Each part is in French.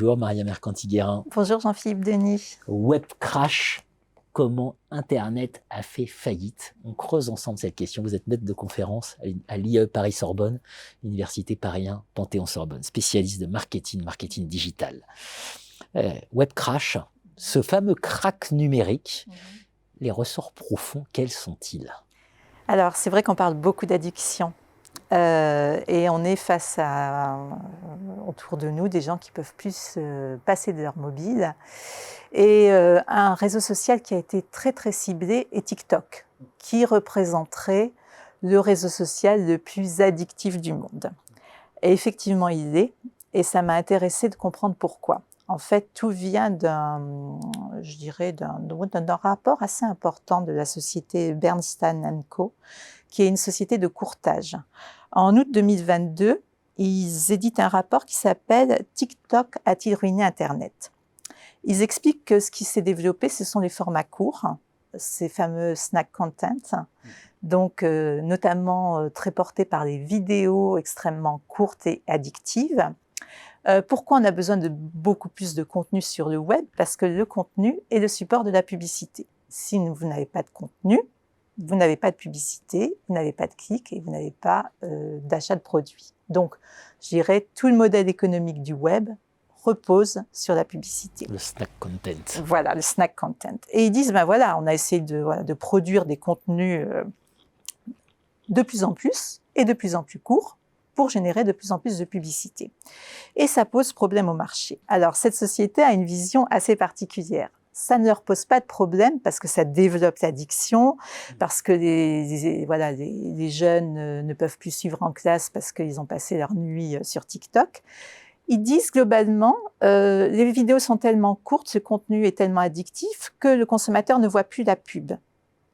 Bonjour Maria Mercanti-Guérin. Bonjour Jean-Philippe Denis. Web crash, comment Internet a fait faillite? On creuse ensemble cette question. Vous êtes maître de conférence à l'IE Paris-Sorbonne, Université Paris 1, Panthéon-Sorbonne, spécialiste de marketing digital. Web crash, ce fameux crack numérique, les ressorts profonds, quels sont-ils? Alors c'est vrai qu'on parle beaucoup d'addiction. Et on est face à, autour de nous, des gens qui peuvent plus passer de leur mobile. Et un réseau social qui a été très très ciblé est TikTok, qui représenterait le réseau social le plus addictif du monde. Et effectivement, il l'est, et ça m'a intéressé de comprendre pourquoi. En fait, tout vient d'un rapport assez important de la société Bernstein & Co, qui est une société de courtage. En août 2022, ils éditent un rapport qui s'appelle « TikTok a-t-il ruiné Internet ?» Ils expliquent que ce qui s'est développé, ce sont les formats courts, ces fameux snack content, donc notamment très portés par les vidéos extrêmement courtes et addictives. Pourquoi on a besoin de beaucoup plus de contenu sur le web? Parce que le contenu est le support de la publicité. Si vous n'avez pas de contenu, vous n'avez pas de publicité, vous n'avez pas de clics et vous n'avez pas d'achat de produits. Donc, je dirais, tout le modèle économique du web repose sur la publicité. Le snack content. Voilà, le snack content. Et ils disent, ben voilà, on a essayé de produire des contenus de plus en plus et de plus en plus courts pour générer de plus en plus de publicité. Et ça pose problème au marché. Alors, cette société a une vision assez particulière. Ça ne leur pose pas de problème parce que ça développe l'addiction, parce que les jeunes ne peuvent plus suivre en classe parce qu'ils ont passé leur nuit sur TikTok. Ils disent globalement, les vidéos sont tellement courtes, ce contenu est tellement addictif que le consommateur ne voit plus la pub.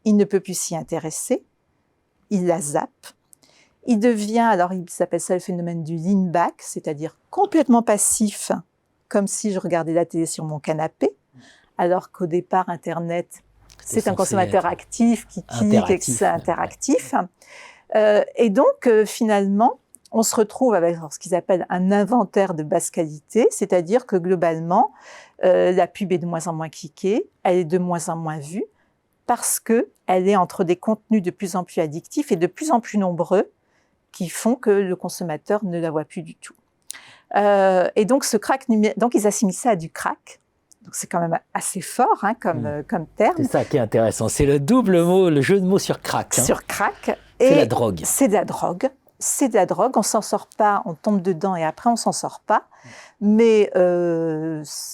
Il ne peut plus s'y intéresser, il la zappe. Il devient, alors ils appellent ça le phénomène du lean back, c'est-à-dire complètement passif, comme si je regardais la télé sur mon canapé. Alors qu'au départ, Internet, c'est un consommateur actif qui clique et que c'est interactif. Et donc, finalement, on se retrouve avec ce qu'ils appellent un inventaire de basse qualité, c'est-à-dire que globalement, la pub est de moins en moins cliquée, elle est de moins en moins vue, parce qu'elle est entre des contenus de plus en plus addictifs et de plus en plus nombreux qui font que le consommateur ne la voit plus du tout. Et donc, ce crack numérique, donc ils assimilent ça à du crack. Donc c'est quand même assez fort comme terme. C'est ça qui est intéressant. C'est le double mot, le jeu de mots sur crack. Sur crack. C'est la drogue. C'est de la drogue. C'est de la drogue. On s'en sort pas, on tombe dedans et après on s'en sort pas. Mais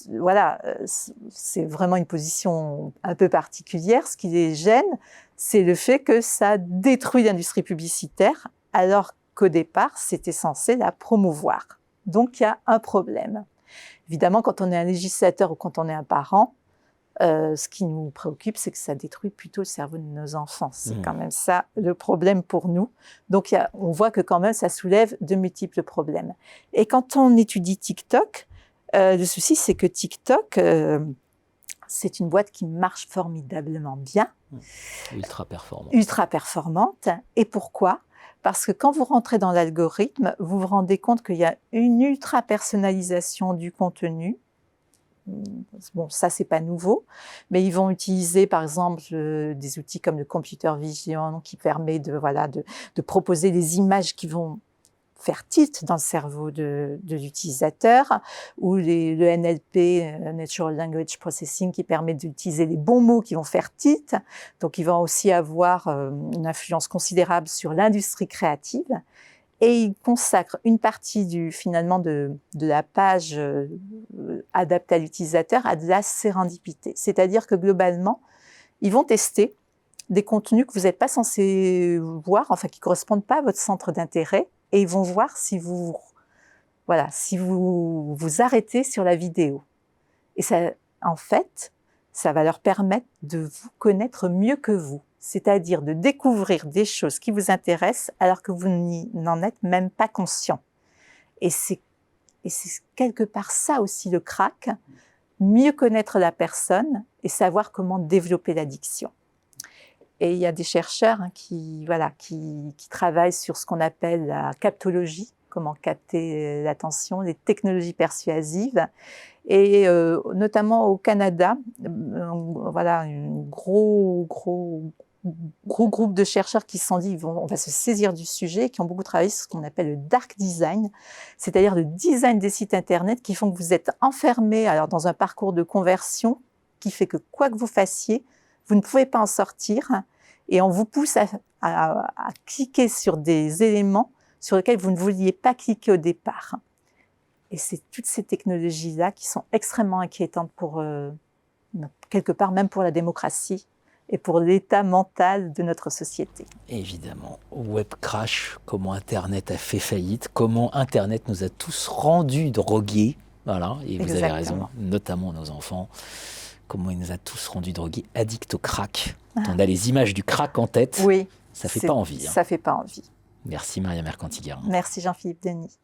voilà, c'est vraiment une position un peu particulière. Ce qui les gêne, c'est le fait que ça détruit l'industrie publicitaire, alors qu'au départ, c'était censé la promouvoir. Donc il y a un problème. Évidemment, quand on est un législateur ou quand on est un parent, ce qui nous préoccupe, c'est que ça détruit plutôt le cerveau de nos enfants. C'est quand même ça le problème pour nous. Donc, on voit que quand même, ça soulève de multiples problèmes. Et quand on étudie TikTok, le souci, c'est que TikTok, c'est une boîte qui marche formidablement bien. Ultra performante. Ultra performante. Et pourquoi ? Parce que quand vous rentrez dans l'algorithme, vous vous rendez compte qu'il y a une ultra-personnalisation du contenu. Bon, ça, c'est pas nouveau, mais ils vont utiliser, par exemple, des outils comme le computer vision qui permet de proposer des images qui vont faire tilt dans le cerveau de l'utilisateur, ou le NLP, Natural Language Processing, qui permet d'utiliser les bons mots qui vont faire tilt. Donc, ils vont aussi avoir une influence considérable sur l'industrie créative. Et ils consacrent une partie finalement de la page adaptée à l'utilisateur à de la sérendipité. C'est-à-dire que globalement, ils vont tester des contenus que vous n'êtes pas censé voir, enfin qui ne correspondent pas à votre centre d'intérêt, et ils vont voir si vous vous arrêtez sur la vidéo. Et ça, en fait, ça va leur permettre de vous connaître mieux que vous. C'est-à-dire de découvrir des choses qui vous intéressent alors que vous n'en êtes même pas conscient. Et c'est quelque part ça aussi le crack, mieux connaître la personne et savoir comment développer l'addiction. Et il y a des chercheurs qui travaillent sur ce qu'on appelle la captologie, comment capter l'attention, les technologies persuasives. Et notamment au Canada, voilà, un gros groupe de chercheurs qui se sont dit on va se saisir du sujet, qui ont beaucoup travaillé sur ce qu'on appelle le dark design, c'est-à-dire le design des sites internet qui font que vous êtes enfermé alors dans un parcours de conversion qui fait que quoi que vous fassiez, vous ne pouvez pas en sortir et on vous pousse à cliquer sur des éléments sur lesquels vous ne vouliez pas cliquer au départ. Et c'est toutes ces technologies-là qui sont extrêmement inquiétantes pour, quelque part, même pour la démocratie et pour l'état mental de notre société. Évidemment, web crash, comment Internet a fait faillite, comment Internet nous a tous rendus drogués, voilà, et vous avez raison, notamment nos enfants, comment il nous a tous rendus drogués, addicts au crack. On a les images du crack en tête, oui, ça fait pas envie. Ça fait pas envie. Merci Maria Mercanti-Guérin. Merci Jean-Philippe Denis.